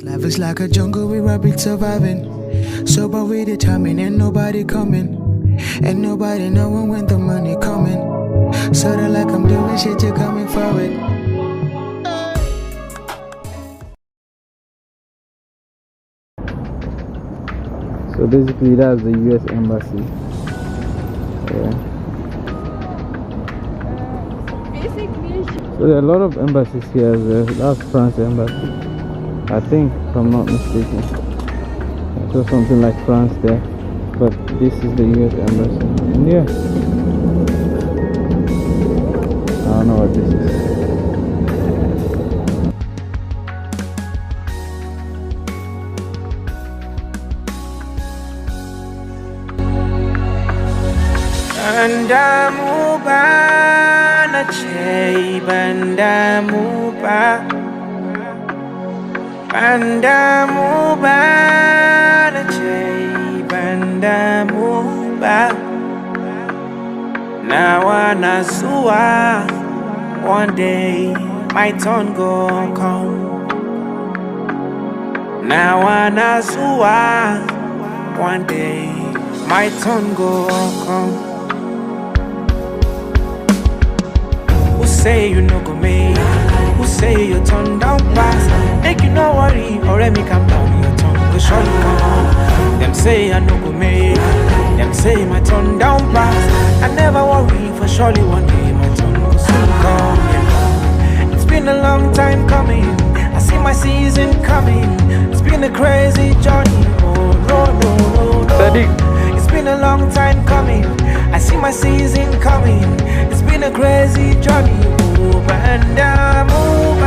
Life is like a jungle, we rabbit surviving. Sober, we determined, ain't nobody coming. Ain't nobody knowing when the money coming. Sorta like I'm doing shit, you're coming for it. So basically that's the US embassy. Yeah. So there are a lot of embassies here as well. That's France embassy, I think, if I'm not mistaken. So something like France there, but this is the US embassy. And yeah, I don't know what this is. Bandamuba na che bandamuba bandamuba na che bandamuba now anazua one day my turn go come now anazua one day my turn go come. Say you no go make, who say you turn down fast? Make you no worry, or let me come down your tongue, go surely come. Them say I no go make, them say my turn down fast. I never worry, for surely one day my turn go soon come. Yeah. It's been a long time coming, I see my season coming. It's been a crazy journey, oh no, no, no, no. It's been a long time coming, I see my season coming. It's been a crazy journey. Move and move.